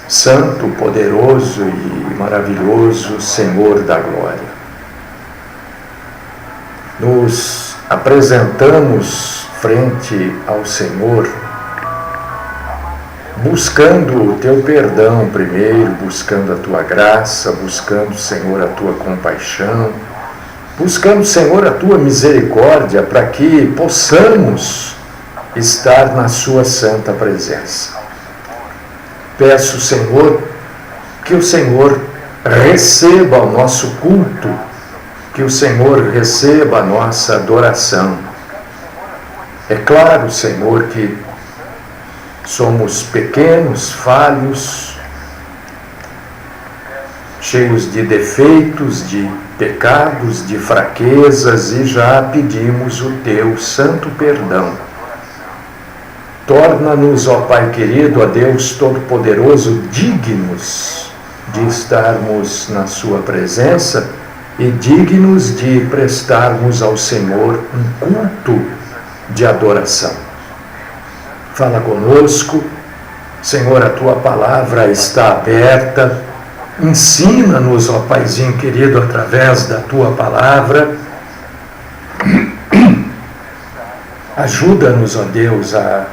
Santo, poderoso e maravilhoso Senhor da glória. Nos apresentamos frente ao Senhor, buscando o teu perdão primeiro, buscando a tua graça, buscando, Senhor, a tua compaixão, buscando, Senhor, a tua misericórdia, para que possamos estar na sua santa presença. Peço, Senhor, que o Senhor receba o nosso culto, que o Senhor receba a nossa adoração. É claro, Senhor, que somos pequenos, falhos, cheios de defeitos, de pecados, de fraquezas, e já pedimos o teu santo perdão. Torna-nos, ó Pai querido, ó Deus Todo-Poderoso, dignos de estarmos na sua presença e dignos de prestarmos ao Senhor um culto de adoração. Fala conosco, Senhor, a tua palavra está aberta. Ensina-nos, ó Paizinho querido, através da tua palavra. Ajuda-nos, ó Deus, a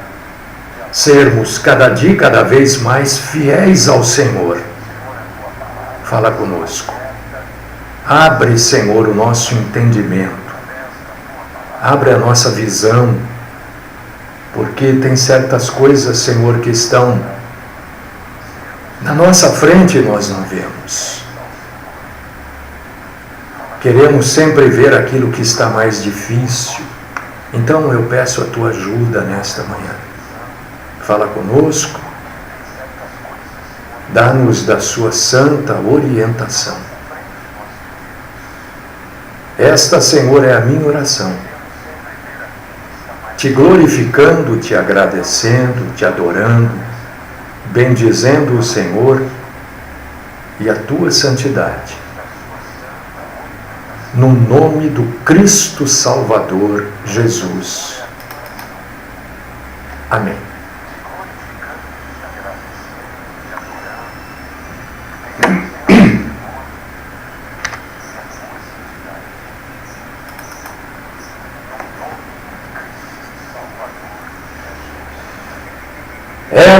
sermos cada dia, cada vez mais fiéis ao Senhor. Fala conosco. Abre, Senhor, o nosso entendimento. Abre a nossa visão, porque tem certas coisas, Senhor, que estão na nossa frente e nós não vemos. Queremos sempre ver aquilo que está mais difícil. Então eu peço a tua ajuda nesta manhã. Fala conosco, dá-nos da sua santa orientação. Esta, Senhor, é a minha oração, te glorificando, te agradecendo, te adorando, bendizendo o Senhor e a tua santidade. No nome do Cristo Salvador, Jesus. Amém.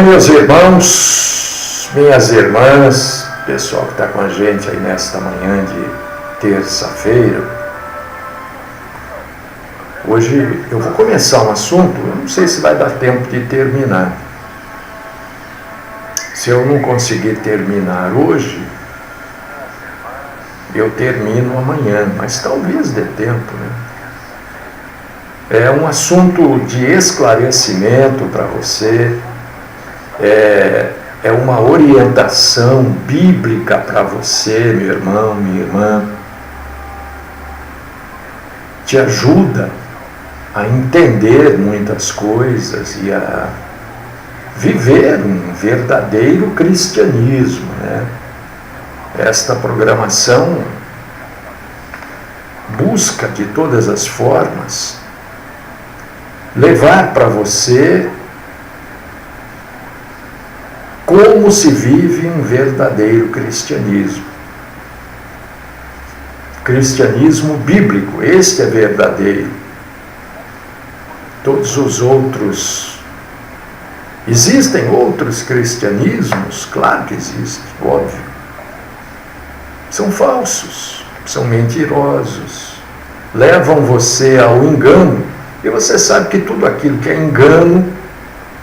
Meus irmãos, minhas irmãs, pessoal que está com a gente aí nesta manhã de terça-feira, hoje eu vou começar um assunto, eu não sei se vai dar tempo de terminar. Se eu não conseguir terminar hoje, eu termino amanhã, mas talvez dê tempo, né? É um assunto de esclarecimento para você. É uma orientação bíblica para você, meu irmão, minha irmã. Te ajuda a entender muitas coisas e a viver um verdadeiro cristianismo, né? Esta programação busca de todas as formas levar para você como se vive um verdadeiro cristianismo. Cristianismo bíblico, este é verdadeiro. Todos os outros, existem outros cristianismos? Claro que existem, óbvio. São falsos, são mentirosos, levam você ao engano, e você sabe que tudo aquilo que é engano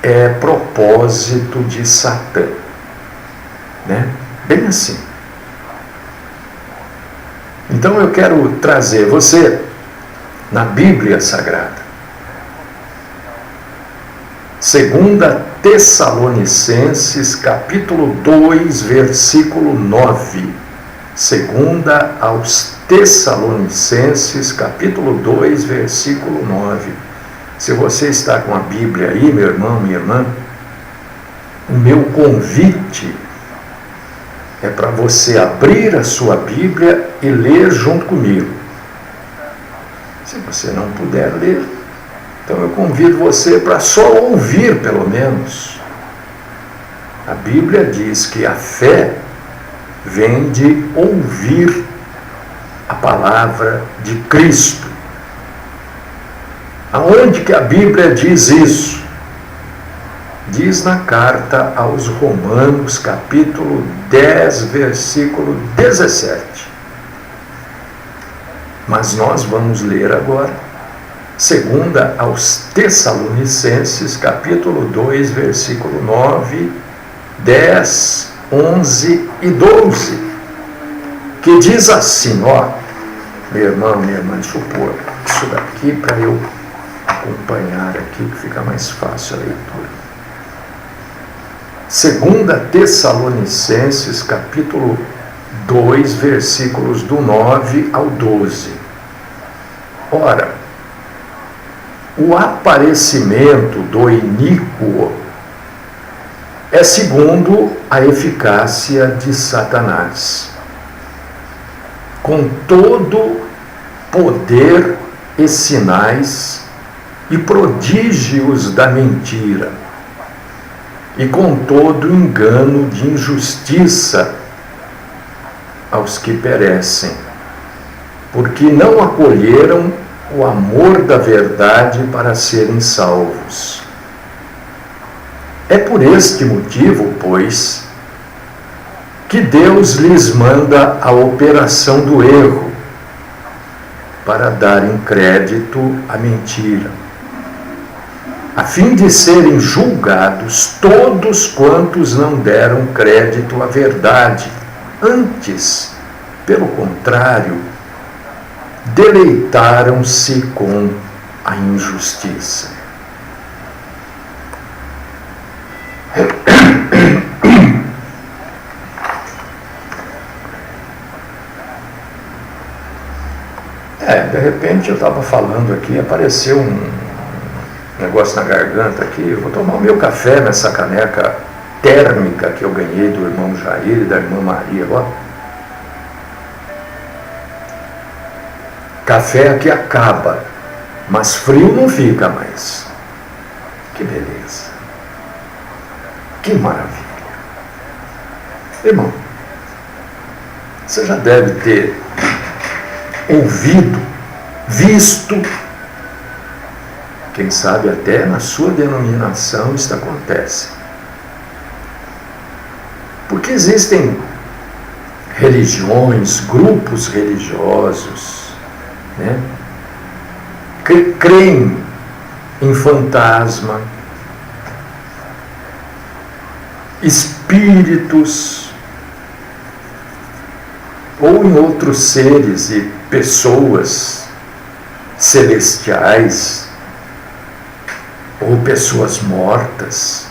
é propósito de Satã, né? Bem assim. Então eu quero trazer você na Bíblia Sagrada. 2 Tessalonicenses, capítulo 2, versículo 9. 2 aos Tessalonicenses, capítulo 2, versículo 9. Se você está com a Bíblia aí, meu irmão, minha irmã, o meu convite é para você abrir a sua Bíblia e ler junto comigo. Se você não puder ler, então eu convido você para só ouvir, pelo menos, A Bíblia diz que a fé vem de ouvir a palavra de Cristo. Aonde que a Bíblia diz isso? Diz na carta aos Romanos, capítulo 10, versículo 17. Mas nós vamos ler agora, segunda aos Tessalonicenses, capítulo 2, versículo 9, 10, 11 e 12, que diz assim, ó, meu irmão, minha irmã, deixa eu pôr isso daqui para eu acompanhar aqui, que fica mais fácil a leitura. Segunda Tessalonicenses, capítulo 2, versículos do 9 ao 12. Ora, o aparecimento do iníquo é segundo a eficácia de Satanás, com todo poder e sinais e prodígios da mentira, e com todo engano de injustiça aos que perecem, porque não acolheram o amor da verdade para serem salvos. É por este motivo, pois, que Deus lhes manda a operação do erro, para darem crédito à mentira, a fim de serem julgados todos quantos não deram crédito à verdade, antes, pelo contrário, deleitaram-se com a injustiça. De repente eu estava falando aqui, apareceu um negócio na garganta aqui, eu vou tomar o meu café nessa caneca térmica que eu ganhei do irmão Jair e da irmã Maria, ó. Café que acaba, mas frio não fica mais. Que beleza. Que maravilha. Irmão, você já deve ter ouvido, visto, quem sabe até na sua denominação isso acontece. Porque existem religiões, grupos religiosos, né, que creem em fantasma, espíritos ou em outros seres e pessoas celestiais ou pessoas mortas,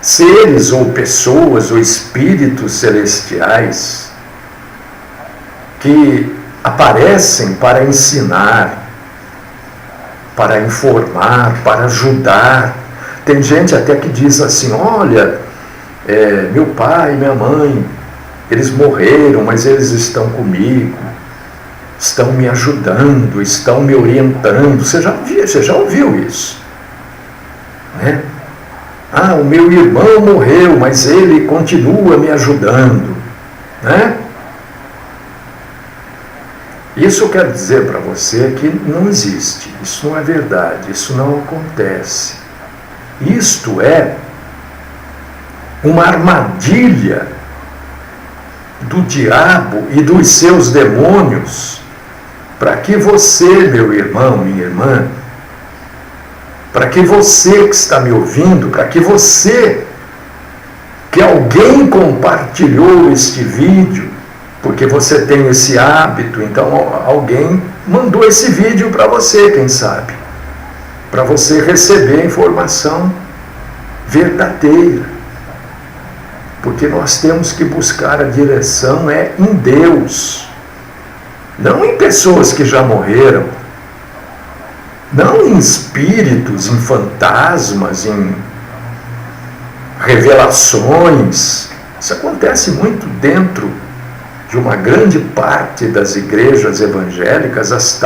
seres ou pessoas ou espíritos celestiais que aparecem para ensinar, para informar, para ajudar. Tem gente até que diz assim, olha, meu pai e minha mãe, eles morreram, mas eles estão comigo, estão me ajudando, estão me orientando. Você já ouviu isso, né? Ah, o meu irmão morreu, mas ele continua me ajudando, né? Isso eu quero dizer para você que não existe, isso não é verdade, isso não acontece. Isto é uma armadilha do diabo e dos seus demônios para que você, meu irmão, minha irmã, para que você que está me ouvindo, para que você, que alguém compartilhou este vídeo, porque você tem esse hábito, então alguém mandou esse vídeo para você, quem sabe, para você receber a informação verdadeira. Porque nós temos que buscar a direção em Deus, não em pessoas que já morreram, não em espíritos, em fantasmas, em revelações. Isso acontece muito dentro de uma grande parte das igrejas evangélicas, as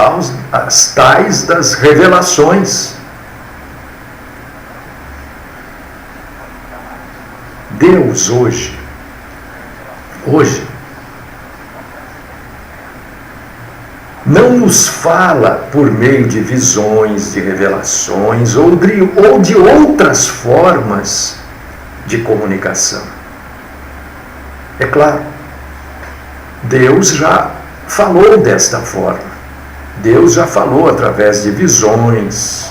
tais das revelações. Deus hoje, não nos fala por meio de visões, de revelações ou de outras formas de comunicação. É claro, Deus já falou desta forma. Deus já falou através de visões.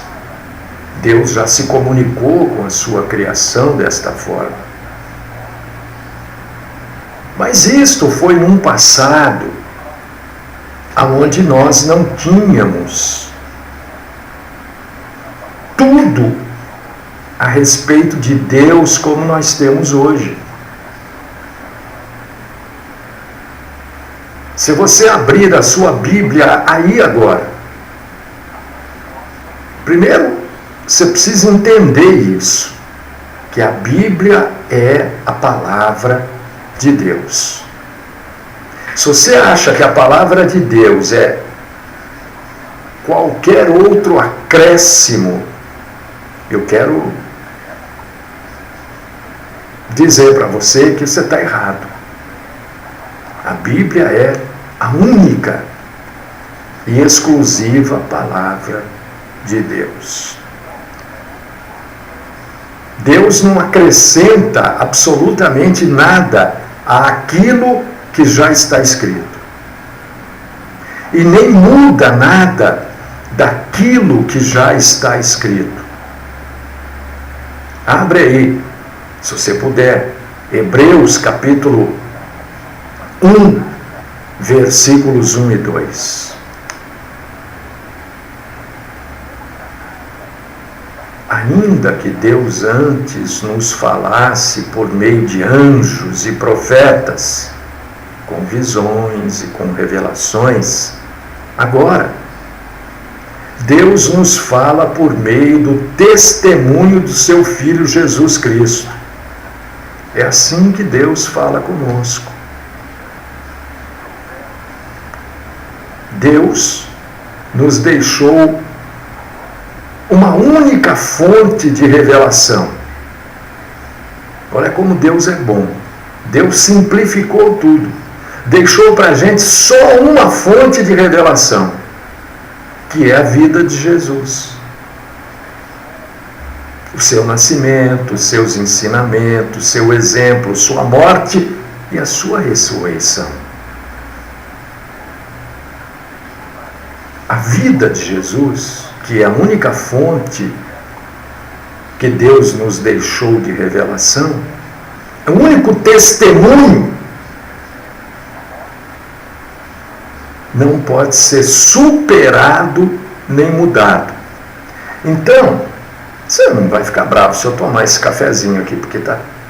Deus já se comunicou com a sua criação desta forma. Mas isto foi num passado aonde nós não tínhamos tudo a respeito de Deus como nós temos hoje. Se você abrir a sua Bíblia aí agora, primeiro você precisa entender isso, que a Bíblia é a palavra de Deus. Se você acha que a palavra de Deus é qualquer outro acréscimo, eu quero dizer para você que você está errado. A Bíblia é a única e exclusiva palavra de Deus. Deus não acrescenta absolutamente nada àquilo que já está escrito. E nem muda nada daquilo que já está escrito. Abre aí, se você puder, Hebreus capítulo 1, versículos 1 e 2. Ainda que Deus antes nos falasse por meio de anjos e profetas, com visões e com revelações, agora, Deus nos fala por meio do testemunho do seu Filho Jesus Cristo. É assim que Deus fala conosco. Deus nos deixou uma única fonte de revelação. Olha como Deus é bom. Deus simplificou tudo. Deixou para a gente só uma fonte de revelação, que é a vida de Jesus. O seu nascimento, os seus ensinamentos, seu exemplo, sua morte e a sua ressurreição. A vida de Jesus, que é a única fonte que Deus nos deixou de revelação, é o único testemunho, não pode ser superado nem mudado. Então, você não vai ficar bravo se eu tomar esse cafezinho aqui, porque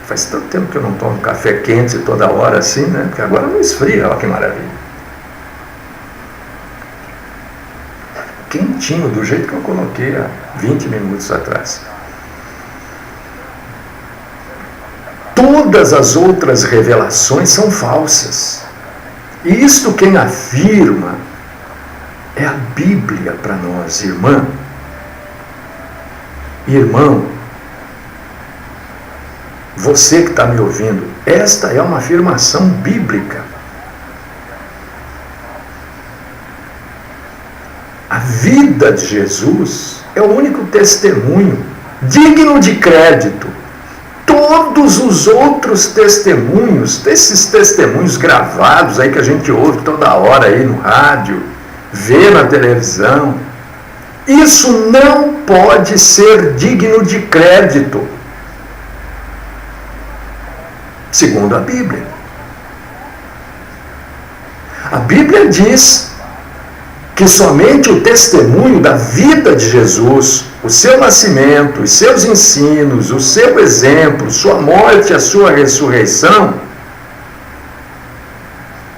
faz tanto tempo que eu não tomo café quente toda hora assim, né? Porque agora não esfria, olha que maravilha. Quentinho, do jeito que eu coloquei há 20 minutos atrás. Todas as outras revelações são falsas. E isto quem afirma é a Bíblia para nós, irmã. Irmão, você que está me ouvindo, esta é uma afirmação bíblica. A vida de Jesus é o único testemunho digno de crédito. Todos os outros testemunhos, esses testemunhos gravados aí que a gente ouve toda hora aí no rádio, vê na televisão, isso não pode ser digno de crédito, segundo a Bíblia. A Bíblia diz que somente o testemunho da vida de Jesus, o seu nascimento, os seus ensinos, o seu exemplo, sua morte e a sua ressurreição,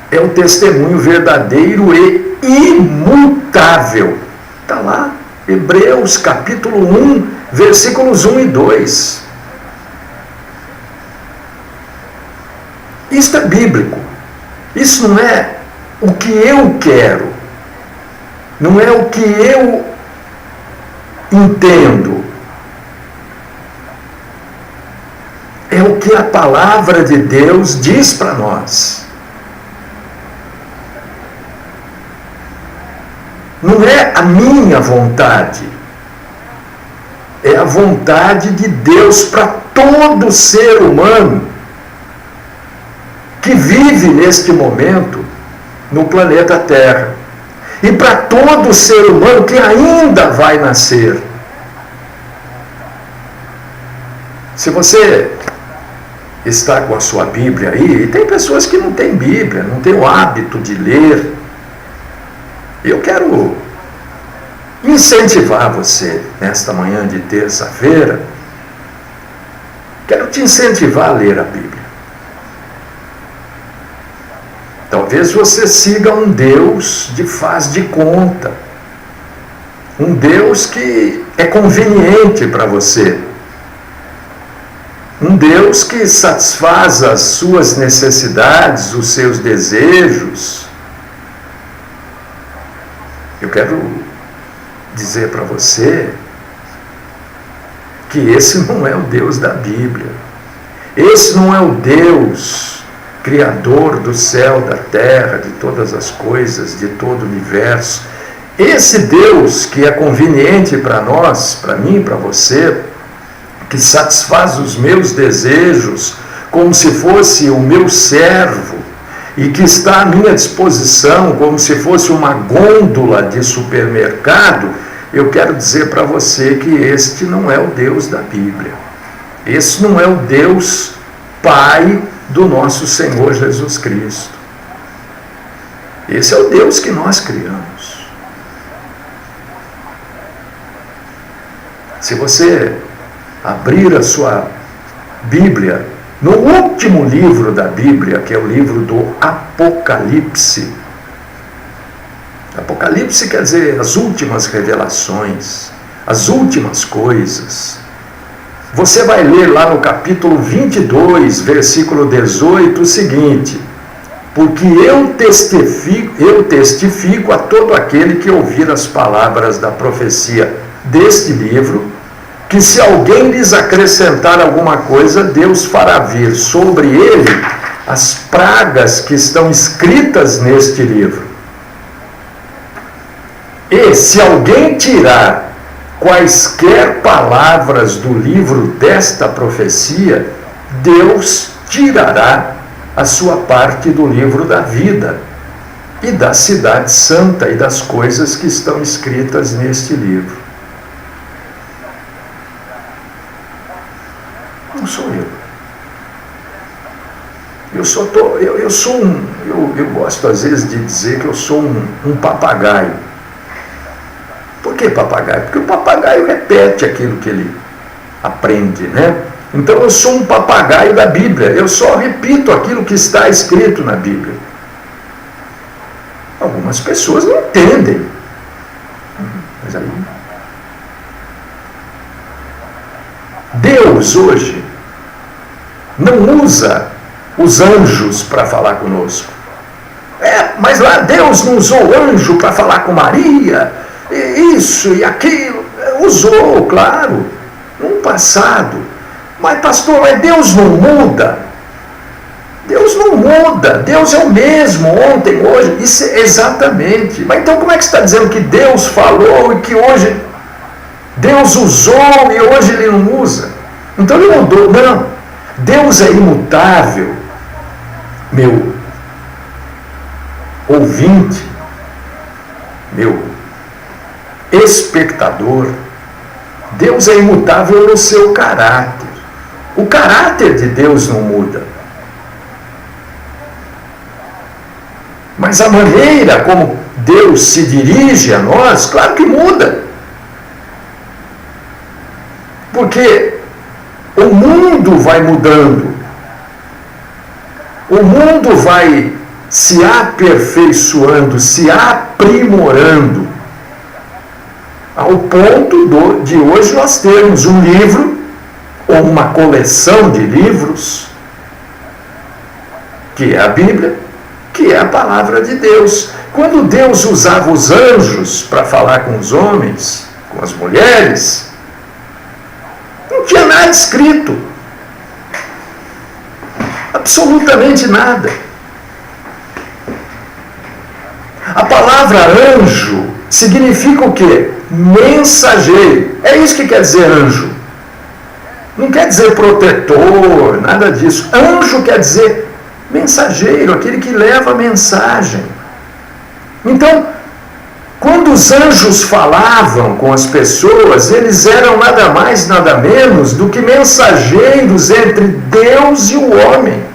é o testemunho verdadeiro e imutável. Está lá, Hebreus capítulo 1, versículos 1 e 2. Isto é bíblico. Isso não é o que eu quero. Não é o que eu entendo. É o que a palavra de Deus diz para nós. Não é a minha vontade, é a vontade de Deus para todo ser humano que vive neste momento no planeta Terra, e para todo ser humano que ainda vai nascer. Se você está com a sua Bíblia aí, e tem pessoas que não têm Bíblia, não têm o hábito de ler, eu quero incentivar você nesta manhã de terça-feira, quero te incentivar a ler a Bíblia. Talvez você siga um Deus de faz de conta, um Deus que é conveniente para você, um Deus que satisfaz as suas necessidades, os seus desejos. Eu quero dizer para você que esse não é o Deus da Bíblia. Esse não é o Deus Criador do céu, da terra, de todas as coisas, de todo o universo. Esse Deus que é conveniente para nós, para mim, para você, que satisfaz os meus desejos como se fosse o meu servo e que está à minha disposição como se fosse uma gôndola de supermercado, eu quero dizer para você que este não é o Deus da Bíblia. Esse não é o Deus Pai do nosso Senhor Jesus Cristo. Esse é o Deus que nós criamos. Se você abrir a sua Bíblia, no último livro da Bíblia, que é o livro do Apocalipse. Apocalipse quer dizer as últimas revelações, as últimas coisas. Você vai ler lá no capítulo 22, versículo 18, o seguinte: porque eu testifico a todo aquele que ouvir as palavras da profecia deste livro, que se alguém lhes acrescentar alguma coisa, Deus fará vir sobre ele as pragas que estão escritas neste livro. E se alguém tirar quaisquer palavras do livro desta profecia, Deus tirará a sua parte do livro da vida e da cidade santa e das coisas que estão escritas neste livro. Não sou eu. Eu gosto às vezes de dizer que eu sou um papagaio. Por que papagaio? Porque o papagaio repete aquilo que ele aprende, né? Então eu sou um papagaio da Bíblia, eu só repito aquilo que está escrito na Bíblia. Algumas pessoas não entendem. Mas aí... Deus hoje não usa os anjos para falar conosco. Mas lá Deus não usou anjo para falar com Maria, isso e aquilo. Usou, claro, no passado. Mas pastor, Deus não muda. Deus não muda. Deus é o mesmo ontem, hoje. Isso é exatamente. Mas então como é que você está dizendo que Deus falou e que hoje Deus usou e hoje ele não usa? Então ele mudou. Não. Deus é imutável, meu ouvinte, meu espectador. Deus é imutável no seu caráter. O caráter de Deus não muda. Mas a maneira como Deus se dirige a nós, claro que muda. Porque o mundo vai mudando. O mundo vai se aperfeiçoando, se aprimorando, ao ponto de hoje nós termos um livro, ou uma coleção de livros, que é a Bíblia, que é a palavra de Deus. Quando Deus usava os anjos para falar com os homens, com as mulheres, não tinha nada escrito. Absolutamente nada. A palavra anjo significa o quê? Mensageiro. É isso que quer dizer anjo. Não quer dizer protetor, nada disso. Anjo quer dizer mensageiro, aquele que leva a mensagem. Então, quando os anjos falavam com as pessoas, eles eram nada mais, nada menos do que mensageiros entre Deus e o homem.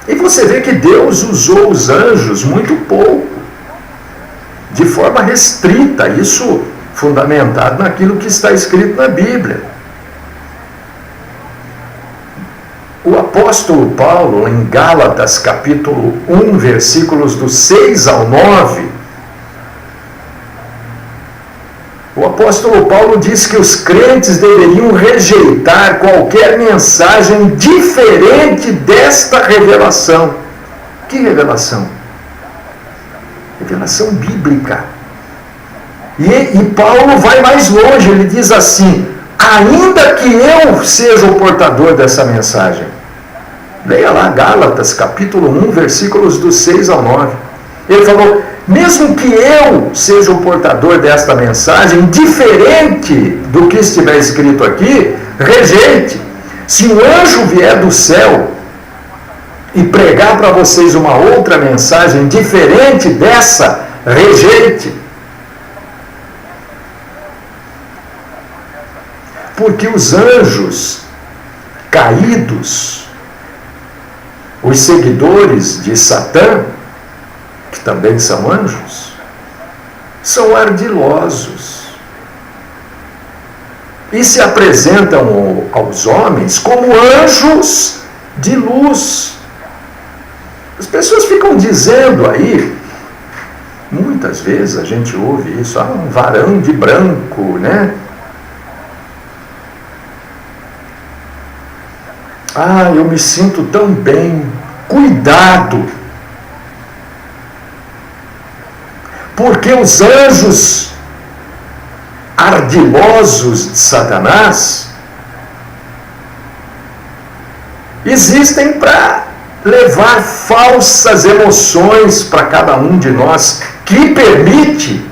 E você vê que Deus usou os anjos muito pouco, de forma restrita, isso fundamentado naquilo que está escrito na Bíblia. O apóstolo Paulo, em Gálatas capítulo 1, versículos do 6 ao 9, o apóstolo Paulo diz que os crentes deveriam rejeitar qualquer mensagem diferente desta revelação. Que revelação? Revelação bíblica. E Paulo vai mais longe, ele diz assim: ainda que eu seja o portador dessa mensagem. Leia lá Gálatas capítulo 1, versículos do 6 ao 9. Ele falou: mesmo que eu seja o portador desta mensagem, diferente do que estiver escrito aqui, rejeite. Se um anjo vier do céu e pregar para vocês uma outra mensagem diferente dessa, rejeite. Porque os anjos caídos, os seguidores de Satã, que também são anjos, são ardilosos e se apresentam aos homens como anjos de luz. As pessoas ficam dizendo aí, muitas vezes a gente ouve isso, um varão de branco, né? Eu me sinto tão bem. Cuidado! Porque os anjos ardilosos de Satanás existem para levar falsas emoções para cada um de nós, que permite,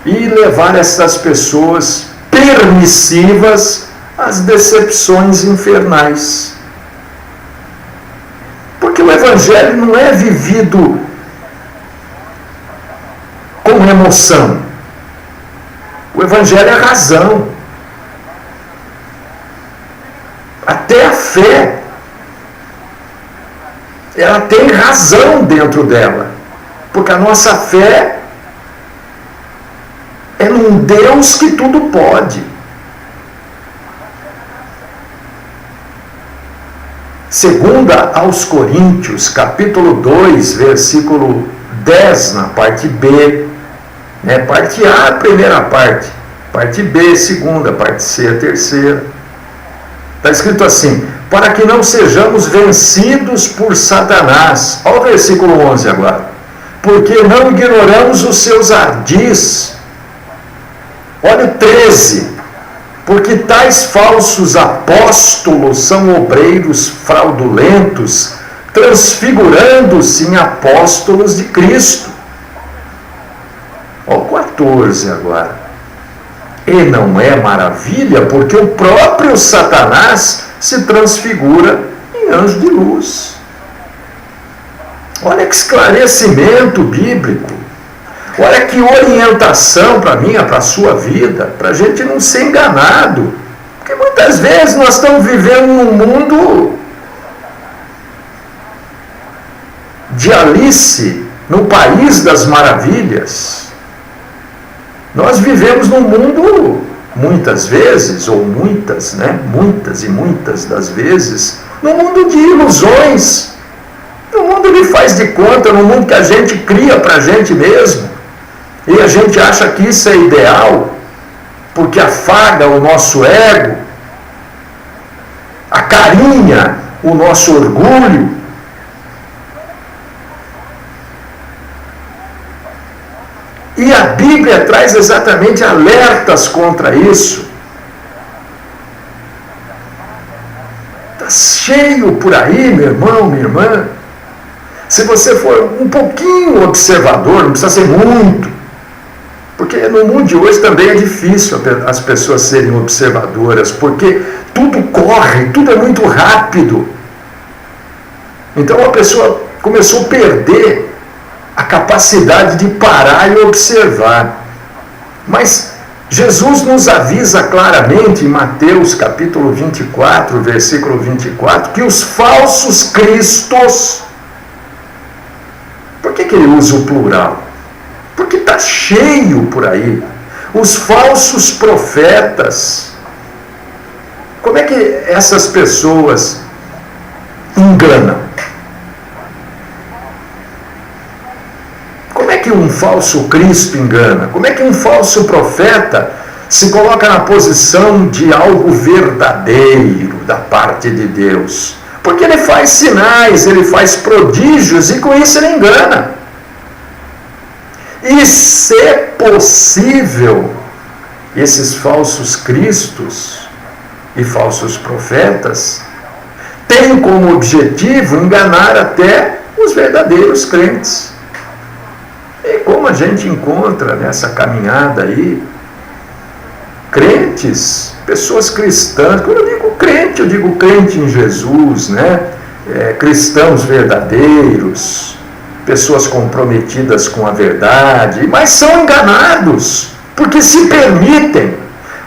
e levar essas pessoas permissivas às decepções infernais. Porque o Evangelho não é vivido com emoção. O Evangelho é razão. Até a fé, ela tem razão dentro dela. Porque a nossa fé é num Deus que tudo pode. Segunda aos Coríntios, capítulo 2, versículo 10, na parte B, né? Parte A, a primeira parte B, segunda, parte C, a terceira. Está escrito assim: para que não sejamos vencidos por Satanás. Olha o versículo 11 agora. Porque não ignoramos os seus ardis. Olha o 13. Porque tais falsos apóstolos são obreiros fraudulentos, transfigurando-se em apóstolos de Cristo. Olha o 14 agora. E não é maravilha, porque o próprio Satanás se transfigura em anjo de luz. Olha que esclarecimento bíblico. Olha que orientação para mim, para a sua vida, para a gente não ser enganado. Porque muitas vezes nós estamos vivendo num mundo de Alice, no País das Maravilhas. Nós vivemos num mundo, muitas vezes, ou muitas, né? Muitas e muitas das vezes, num mundo de ilusões. Num mundo que faz de conta, num mundo que a gente cria para a gente mesmo. E a gente acha que isso é ideal, porque afaga o nosso ego, acarinha o nosso orgulho. E a Bíblia traz exatamente alertas contra isso. cheio por aí, meu irmão, minha irmã. Se você for um pouquinho observador, não precisa ser muito, porque no mundo de hoje também é difícil as pessoas serem observadoras, porque tudo corre, tudo é muito rápido. Então a pessoa começou a perder a capacidade de parar e observar. Mas Jesus nos avisa claramente em Mateus capítulo 24, versículo 24, que os falsos cristos... Por que ele usa o plural? Porque está cheio por aí. Os falsos profetas. Como é que essas pessoas enganam? Como é que um falso Cristo engana? Como é que um falso profeta se coloca na posição de algo verdadeiro da parte de Deus? Porque ele faz sinais, ele faz prodígios e com isso ele engana. E se possível, esses falsos cristos e falsos profetas têm como objetivo enganar até os verdadeiros crentes. E como a gente encontra nessa caminhada aí, crentes, pessoas cristãs, quando eu digo crente, eu digo crente em Jesus, né? Cristãos verdadeiros, pessoas comprometidas com a verdade, mas são enganados, porque se permitem.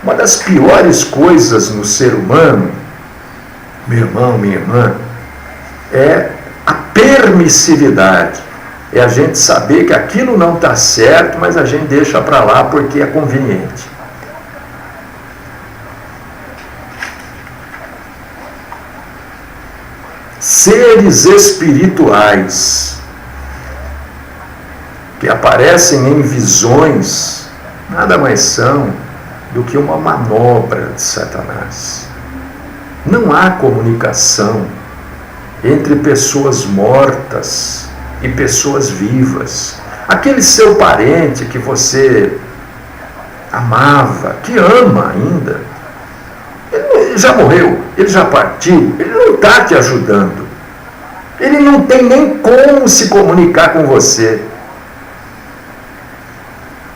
Uma das piores coisas no ser humano, meu irmão, minha irmã, é a permissividade. É a gente saber que aquilo não está certo, mas a gente deixa para lá porque é conveniente. Seres espirituais que aparecem em visões nada mais são do que uma manobra de Satanás. Não há comunicação entre pessoas mortas e pessoas vivas. Aquele seu parente que você amava, que ama ainda, ele já morreu, ele já partiu, ele não está te ajudando. Ele não tem nem como se comunicar com você.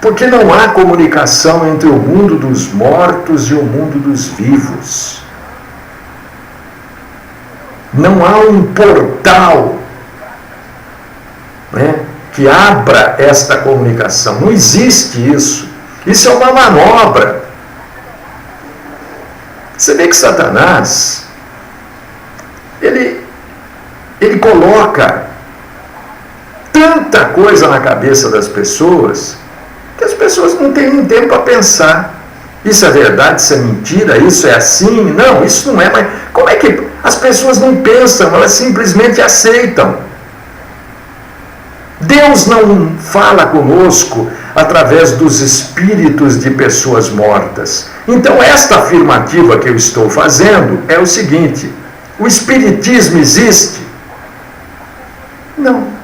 Porque não há comunicação entre o mundo dos mortos e o mundo dos vivos. Não há um portal, né, que abra esta comunicação. Não existe isso. Isso é uma manobra. Você vê que Satanás, ele coloca tanta coisa na cabeça das pessoas que as pessoas não têm nem tempo para pensar. Isso é verdade, isso é mentira, isso é assim? Não, isso não é. Mas como é que as pessoas não pensam? Elas simplesmente aceitam. Deus não fala conosco através dos espíritos de pessoas mortas. Então, esta afirmativa que eu estou fazendo é o seguinte: o espiritismo existe? Não.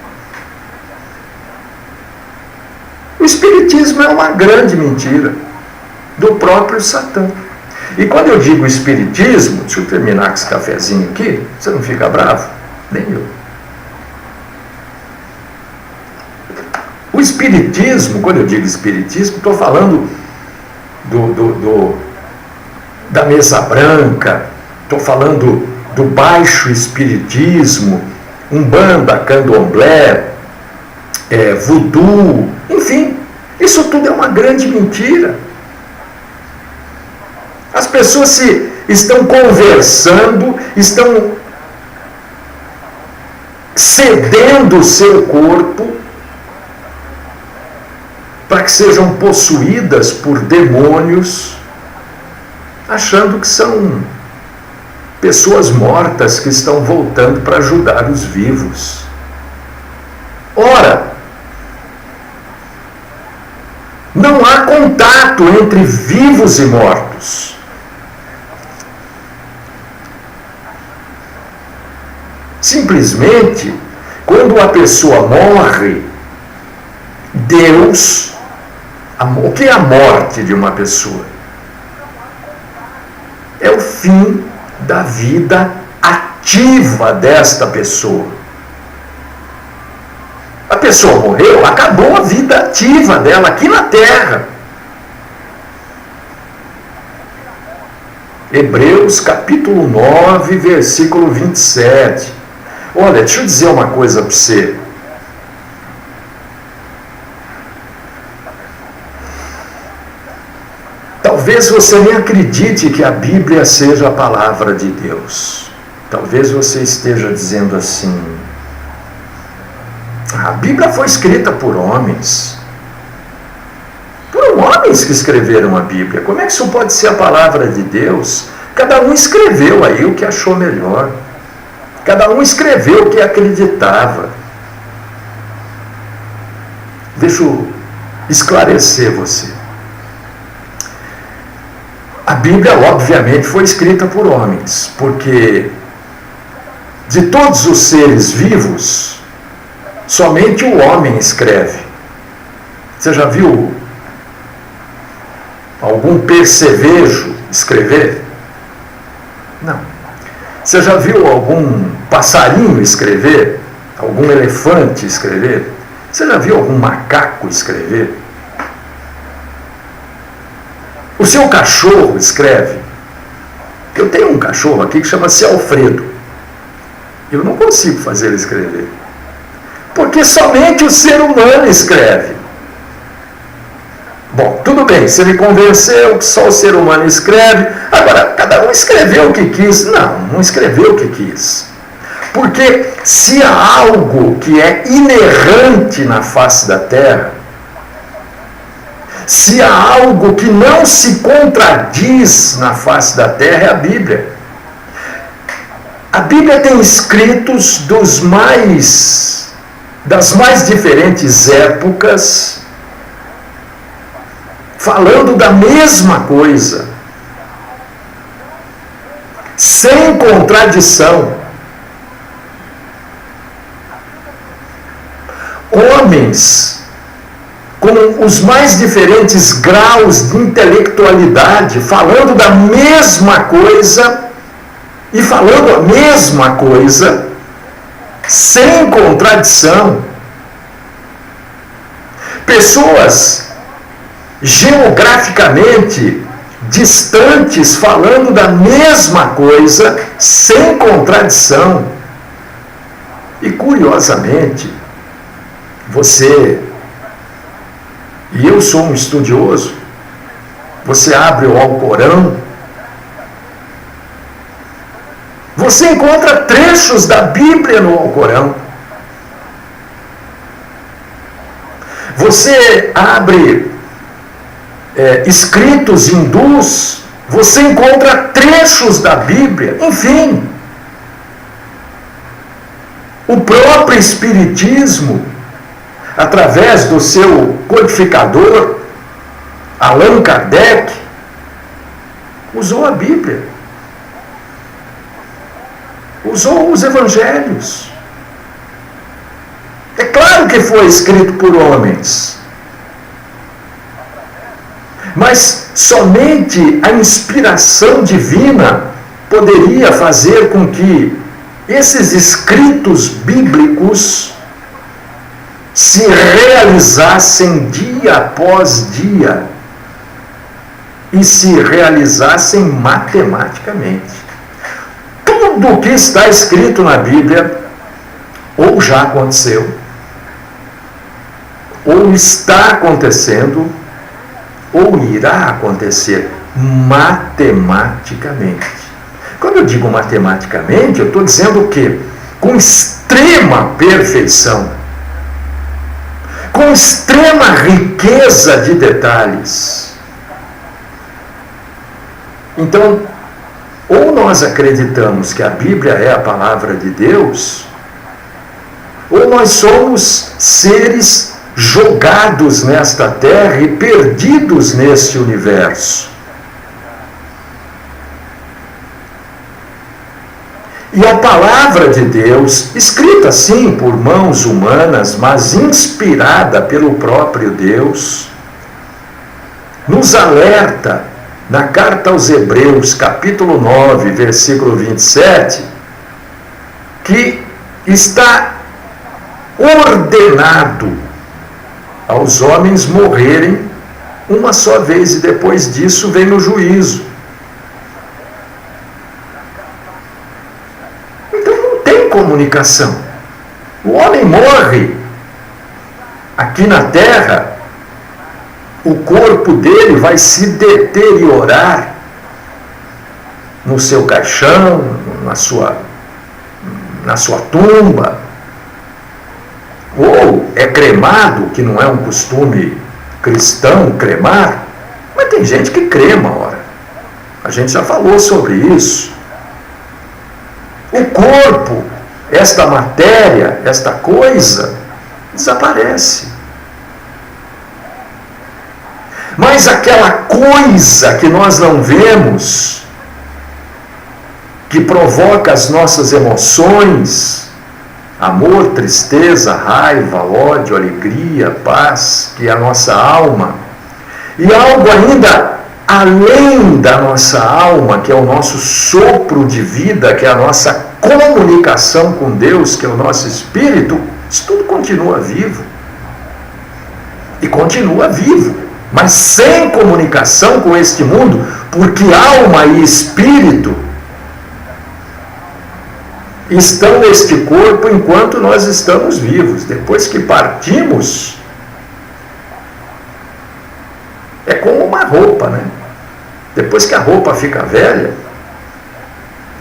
O espiritismo é uma grande mentira do próprio Satã. E quando eu digo espiritismo, deixa eu terminar com esse cafezinho aqui, você não fica bravo? Nem eu. O espiritismo, quando eu digo espiritismo, estou falando da mesa branca, estou falando do baixo espiritismo, umbanda, candomblé, voodoo, enfim, isso tudo é uma grande mentira. As pessoas estão conversando, estão cedendo o seu corpo para que sejam possuídas por demônios, achando que são pessoas mortas que estão voltando para ajudar os vivos. Ora, não há contato entre vivos e mortos. Simplesmente, quando a pessoa morre, Deus... O que é a morte de uma pessoa? É o fim da vida ativa desta pessoa. A pessoa morreu, acabou a vida ativa dela aqui na terra. Hebreus capítulo 9, versículo 27. Olha, deixa eu dizer uma coisa para você. Talvez você nem acredite que a Bíblia seja a palavra de Deus. Talvez você esteja dizendo assim: a Bíblia foi escrita por homens. Foram homens que escreveram a Bíblia. Como é que isso pode ser a palavra de Deus? Cada um escreveu aí o que achou melhor. Cada um escreveu o que acreditava. Deixa eu esclarecer você. A Bíblia, obviamente, foi escrita por homens, porque de todos os seres vivos, somente o homem escreve. Você já viu algum percevejo escrever? Não. Você já viu algum passarinho escrever? Algum elefante escrever? Você já viu algum macaco escrever? O seu cachorro escreve? Eu tenho um cachorro aqui que chama-se Alfredo. Eu não consigo fazer ele escrever. Porque somente o ser humano escreve. Bom, tudo bem, você me convenceu que só o ser humano escreve. Agora, cada um escreveu o que quis. Não, não escreveu o que quis. Porque se há algo que é inerrante na face da terra, se há algo que não se contradiz na face da terra, é a Bíblia. A Bíblia tem escritos das mais diferentes épocas, falando da mesma coisa, sem contradição. Homens com os mais diferentes graus de intelectualidade, falando da mesma coisa e falando a mesma coisa, sem contradição. Pessoas geograficamente distantes, falando da mesma coisa, sem contradição. E curiosamente, você, e eu sou um estudioso, você abre o Alcorão, você encontra trechos da Bíblia no Alcorão. Você abre escritos hindus, você encontra trechos da Bíblia. Enfim, o próprio Espiritismo, através do seu codificador, Allan Kardec, usou a Bíblia, usou os Evangelhos. É claro que foi escrito por homens, mas somente a inspiração divina poderia fazer com que esses escritos bíblicos se realizassem dia após dia e se realizassem matematicamente. Tudo o que está escrito na Bíblia ou já aconteceu, ou está acontecendo, ou irá acontecer matematicamente. Quando eu digo matematicamente, eu estou dizendo o quê? Com extrema perfeição, com extrema riqueza de detalhes. Então, ou nós acreditamos que a Bíblia é a palavra de Deus, ou nós somos seres jogados nesta terra e perdidos neste universo. E a palavra de Deus, escrita sim por mãos humanas, mas inspirada pelo próprio Deus, nos alerta na carta aos Hebreus, capítulo 9, versículo 27, que está ordenado aos homens morrerem uma só vez, e depois disso vem o juízo. Então não tem comunicação. O homem morre aqui na terra, o corpo dele vai se deteriorar no seu caixão, na sua tumba, ou é cremado, que não é um costume cristão cremar, mas tem gente que crema, ora. A gente já falou sobre isso. O corpo, esta matéria, esta coisa, desaparece. Mas aquela coisa que nós não vemos, que provoca as nossas emoções, amor, tristeza, raiva, ódio, alegria, paz, que é a nossa alma, e algo ainda além da nossa alma, que é o nosso sopro de vida, que é a nossa comunicação com Deus, que é o nosso espírito, isso tudo continua vivo. E continua vivo, mas sem comunicação com este mundo, porque alma e espírito estão neste corpo enquanto nós estamos vivos. Depois que partimos, é como uma roupa, né? Depois que a roupa fica velha,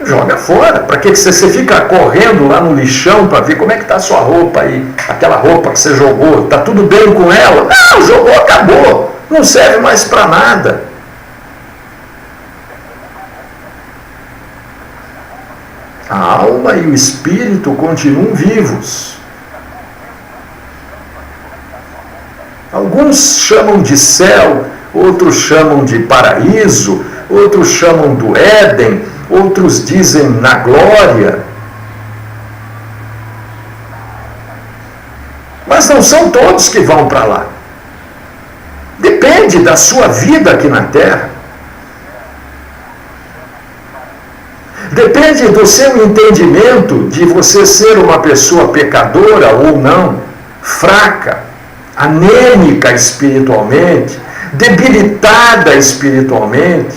joga fora. Para que você fica correndo lá no lixão para ver como é que está a sua roupa aí? Aquela roupa que você jogou, está tudo bem com ela? Não, jogou, acabou. Não serve mais para nada. A alma e o espírito continuam vivos. Alguns chamam de céu, outros chamam de paraíso, outros chamam do Éden, outros dizem na glória. Mas não são todos que vão para lá. Depende da sua vida aqui na terra. Depende do seu entendimento de você ser uma pessoa pecadora ou não, fraca, anêmica espiritualmente, debilitada espiritualmente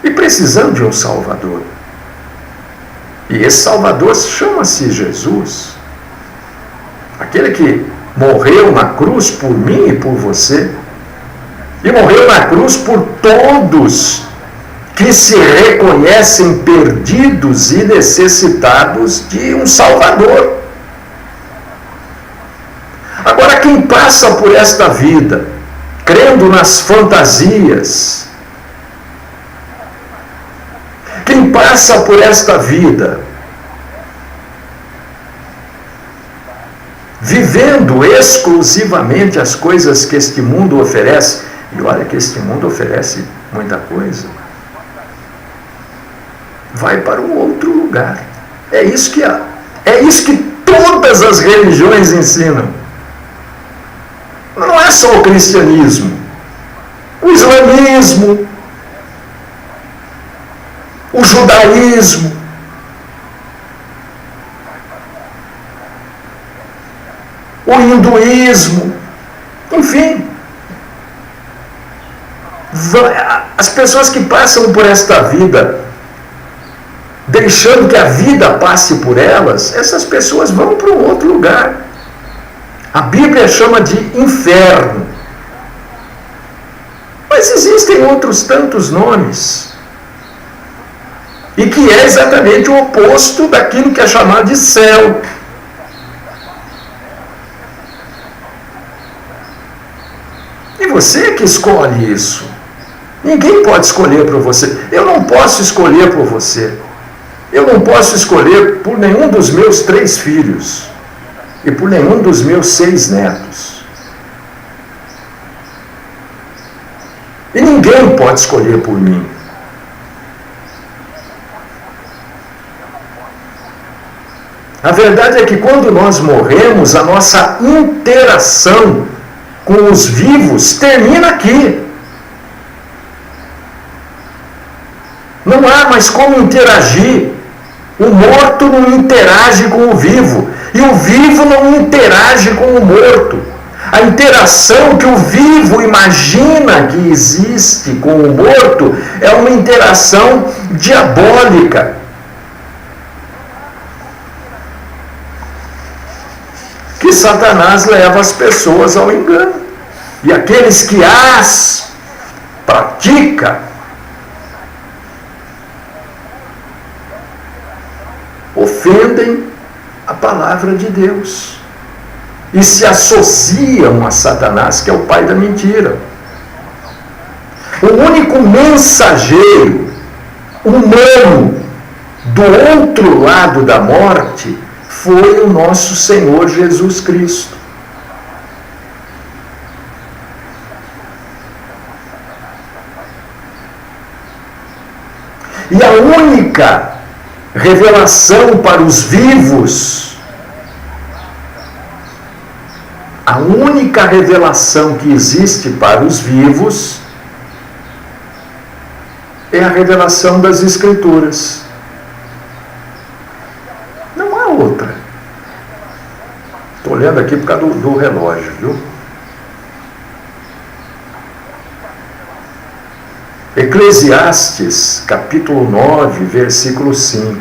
e precisando de um Salvador. E esse Salvador chama-se Jesus. Aquele que morreu na cruz por mim e por você. E morreu na cruz por todos que se reconhecem perdidos e necessitados de um Salvador. Agora, quem passa por esta vida, crendo nas fantasias, quem passa por esta vida, vivendo exclusivamente as coisas que este mundo oferece, e olha que este mundo oferece muita coisa, vai para um outro lugar. É isso que todas as religiões ensinam. Não é só o cristianismo, o islamismo, o judaísmo, o hinduísmo, enfim. As pessoas que passam por esta vida deixando que a vida passe por elas, essas pessoas vão para um outro lugar. A Bíblia chama de inferno. Mas existem outros tantos nomes. E que é exatamente o oposto daquilo que é chamado de céu. E você que escolhe isso. Ninguém pode escolher por você. Eu não posso escolher por você. Eu não posso escolher por nenhum dos meus 3 filhos e por nenhum dos meus 6 netos. E ninguém pode escolher por mim. A verdade é que quando nós morremos, a nossa interação com os vivos termina aqui. Não há mais como interagir. O morto não interage com o vivo. E o vivo não interage com o morto. A interação que o vivo imagina que existe com o morto é uma interação diabólica. Que Satanás leva as pessoas ao engano. E aqueles que as praticam ofendem a palavra de Deus e se associam a Satanás, que é o pai da mentira. O único mensageiro humano do outro lado da morte foi o nosso Senhor Jesus Cristo. E a única revelação para os vivos, a única revelação que existe para os vivos é a revelação das Escrituras. Não há outra. Estou olhando aqui por causa do relógio, viu? Eclesiastes, capítulo 9, versículo 5.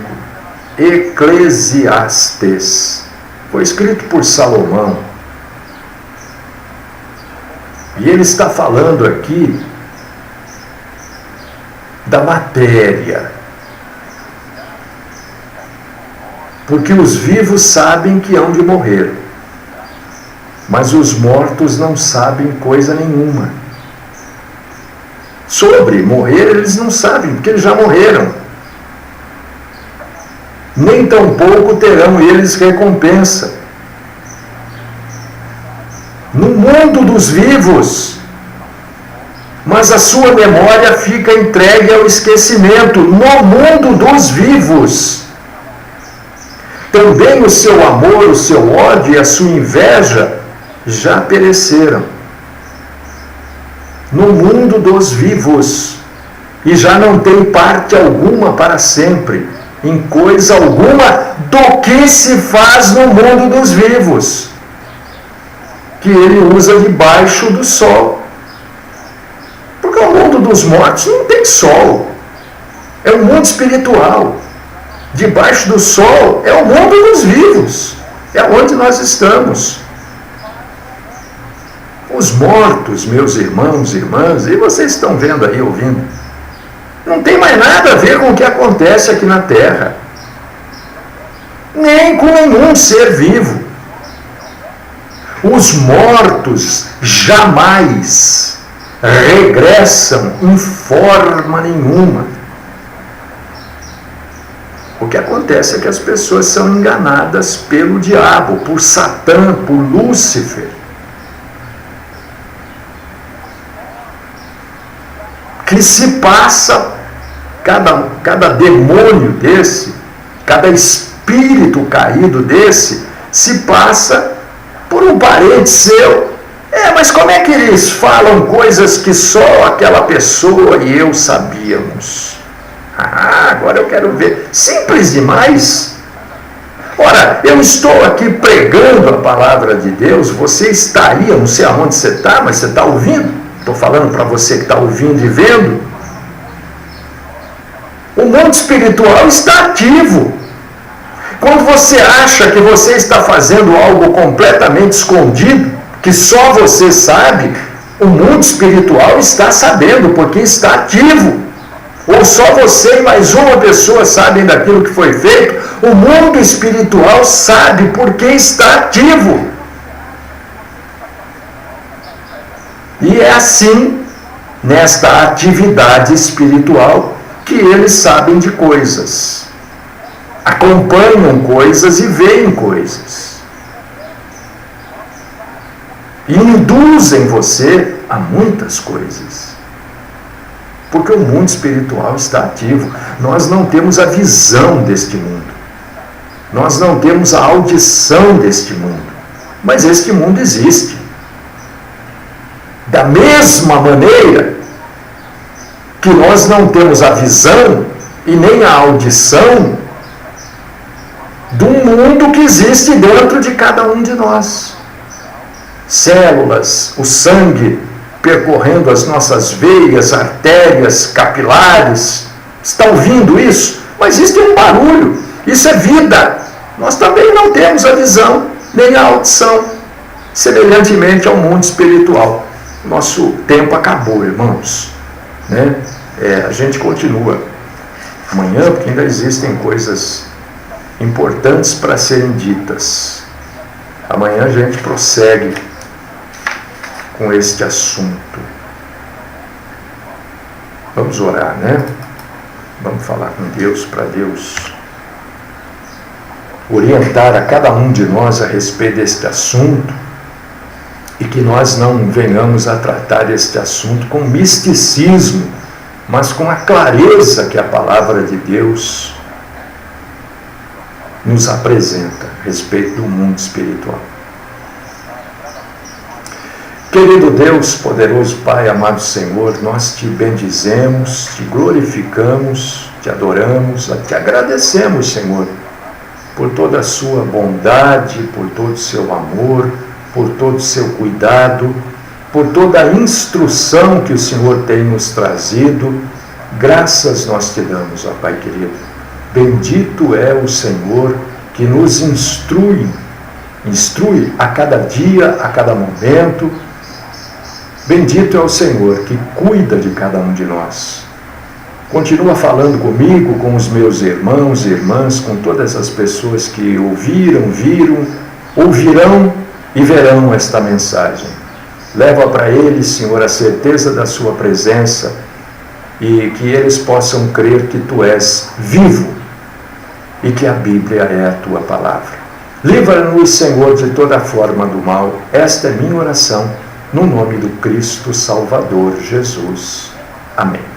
Eclesiastes. Foi escrito por Salomão. E ele está falando aqui da matéria. Porque os vivos sabem que hão de morrer, mas os mortos não sabem coisa nenhuma. Sobre morrer eles não sabem, porque eles já morreram. Nem tampouco terão eles recompensa. No mundo dos vivos, mas a sua memória fica entregue ao esquecimento. No mundo dos vivos, também o seu amor, o seu ódio e a sua inveja já pereceram. No mundo dos vivos, e já não tem parte alguma para sempre, em coisa alguma do que se faz no mundo dos vivos, que ele usa debaixo do sol. Porque o mundo dos mortos não tem sol, é um mundo espiritual. Debaixo do sol é o mundo dos vivos, é onde nós estamos. Os mortos, meus irmãos e irmãs, e vocês estão vendo aí, ouvindo, não tem mais nada a ver com o que acontece aqui na Terra, nem com nenhum ser vivo. Os mortos jamais regressam em forma nenhuma. O que acontece é que as pessoas são enganadas pelo diabo, por Satã, por Lúcifer. Que se passa, cada demônio desse, cada espírito caído desse, se passa por um parente seu. Mas como é que eles falam coisas que só aquela pessoa e eu sabíamos? Agora eu quero ver. Simples demais. Ora, eu estou aqui pregando a palavra de Deus, você está aí, eu não sei aonde você está, mas você está ouvindo. Estou falando para você que está ouvindo e vendo. O mundo espiritual está ativo. Quando você acha que você está fazendo algo completamente escondido, que só você sabe, o mundo espiritual está sabendo, porque está ativo. Ou só você e mais uma pessoa sabem daquilo que foi feito, o mundo espiritual sabe, porque está ativo. E é assim, nesta atividade espiritual, que eles sabem de coisas, acompanham coisas e veem coisas. E induzem você a muitas coisas. Porque o mundo espiritual está ativo. Nós não temos a visão deste mundo. Nós não temos a audição deste mundo. Mas este mundo existe. Da mesma maneira que nós não temos a visão e nem a audição do mundo que existe dentro de cada um de nós. Células, o sangue percorrendo as nossas veias, artérias, capilares. Está ouvindo isso? Mas isso tem um barulho, isso é vida. Nós também não temos a visão, nem a audição, semelhantemente ao mundo espiritual. Nosso tempo acabou, irmãos. Né? A gente continua amanhã, porque ainda existem coisas importantes para serem ditas. Amanhã a gente prossegue com este assunto. Vamos orar, né? Vamos falar com Deus, para Deus orientar a cada um de nós a respeito deste assunto, e que nós não venhamos a tratar este assunto com misticismo, mas com a clareza que a palavra de Deus nos apresenta a respeito do mundo espiritual. Querido Deus, poderoso Pai, amado Senhor, nós te bendizemos, te glorificamos, te adoramos, te agradecemos, Senhor, por toda a sua bondade, por todo o seu amor, por todo o seu cuidado, por toda a instrução que o Senhor tem nos trazido. Graças nós te damos, ó Pai querido. Bendito é o Senhor que nos instrui a cada dia, a cada momento. Bendito é o Senhor que cuida de cada um de nós. Continua falando comigo, com os meus irmãos e irmãs, com todas as pessoas que ouvirão e verão esta mensagem. Leva para eles, Senhor, a certeza da sua presença, e que eles possam crer que tu és vivo e que a Bíblia é a tua palavra. Livra-nos, Senhor, de toda forma do mal. Esta é minha oração, no nome do Cristo Salvador Jesus. Amém.